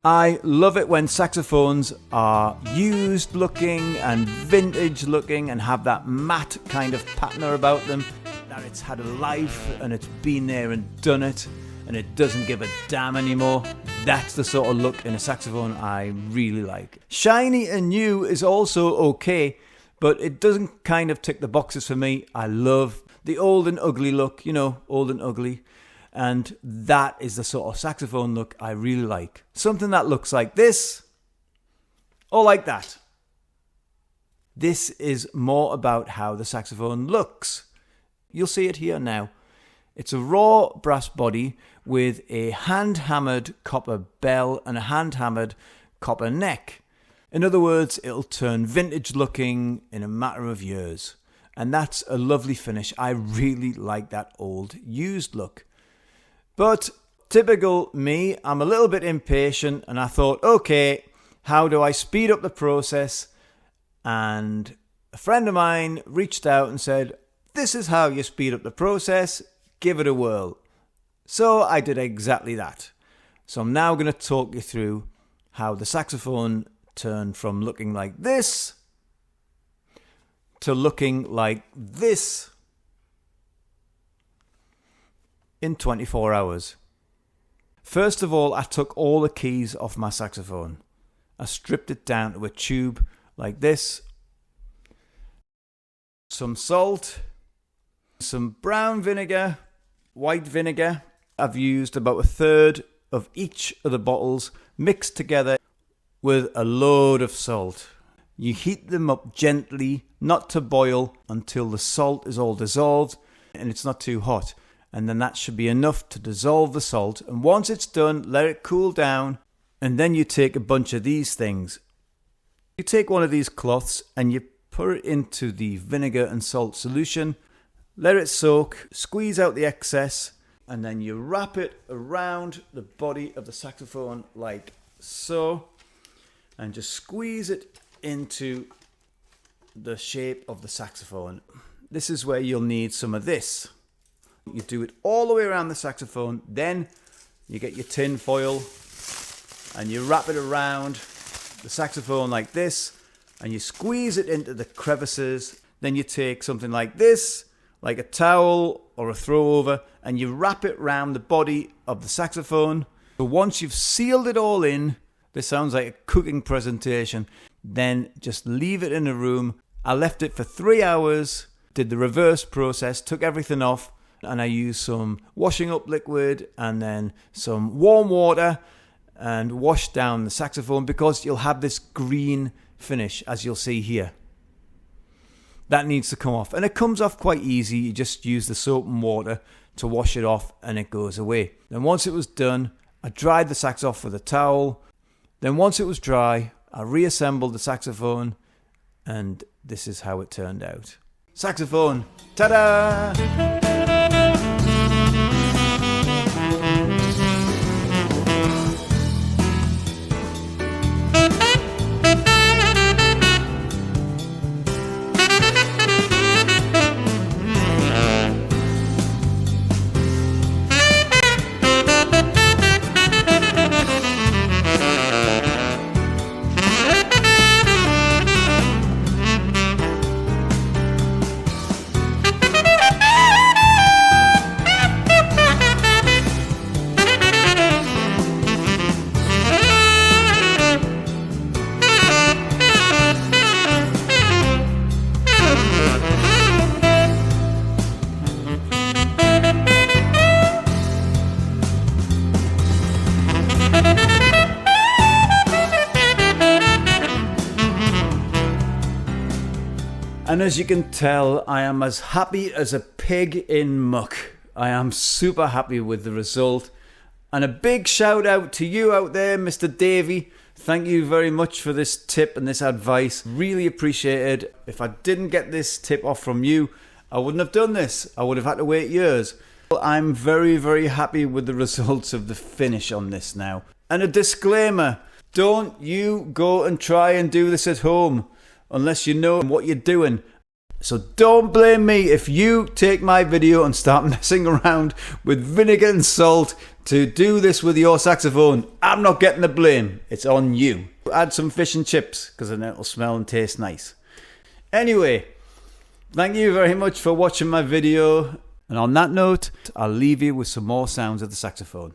I love it when saxophones are used looking and vintage looking and have that matte kind of patina about them, that it's had a life and it's been there and done it and it doesn't give a damn anymore. That's the sort of look in a saxophone I really like. Shiny and new is also okay, but it doesn't kind of tick the boxes for me. I love the old and ugly look, you know, old and ugly. And that is the sort of saxophone look I really like. Something that looks like this, or like that. This is more about how the saxophone looks. You'll see it here now. It's a raw brass body with a hand-hammered copper bell and a hand-hammered copper neck. In other words, it'll turn vintage looking in a matter of years. And that's a lovely finish. I really like that old used look. But typical me, I'm a little bit impatient and I thought, okay, how do I speed up the process? And a friend of mine reached out and said, this is how you speed up the process, give it a whirl. So I did exactly that. So I'm now going to talk you through how the saxophone turned from looking like this to looking like this in 24 hours. First of all, I took all the keys off my saxophone. I stripped it down to a tube like this. Some salt, some brown vinegar, white vinegar. I've used about a third of each of the bottles mixed together with a load of salt. You heat them up gently, not to boil, until the salt is all dissolved and it's not too hot. And then that should be enough to dissolve the salt. And once it's done, let it cool down. And then you take a bunch of these things. You take one of these cloths and you put it into the vinegar and salt solution. Let it soak, squeeze out the excess, and then you wrap it around the body of the saxophone like so. And just squeeze it into the shape of the saxophone. This is where you'll need some of this. You do it all the way around the saxophone, then you get your tin foil and you wrap it around the saxophone like this and you squeeze it into the crevices. Then you take something like this, like a towel or a throw over, and you wrap it around the body of the saxophone. So once you've sealed it all in, this sounds like a cooking presentation, then just leave it in a room. I left it for 3 hours, did the reverse process, took everything off, and I used some washing up liquid and then some warm water and washed down the saxophone because you'll have this green finish, as you'll see here. That needs to come off, and it comes off quite easy. You just use the soap and water to wash it off and it goes away. Then once it was done, I dried the sax off with a towel. Then once it was dry, I reassembled the saxophone, and this is how it turned out. Saxophone, ta-da! And as you can tell, I am as happy as a pig in muck. I am super happy with the result. And a big shout out to you out there, Mr. Davey. Thank you very much for this tip and this advice. Really appreciate it. If I didn't get this tip off from you, I wouldn't have done this. I would have had to wait years. I'm very, very happy with the results of the finish on this now. And a disclaimer, don't you go and try and do this at home unless you know what you're doing. So don't blame me if you take my video and start messing around with vinegar and salt to do this with your saxophone. I'm not getting the blame. It's on you. Add some fish and chips because then it'll smell and taste nice. Anyway, thank you very much for watching my video. And on that note, I'll leave you with some more sounds of the saxophone.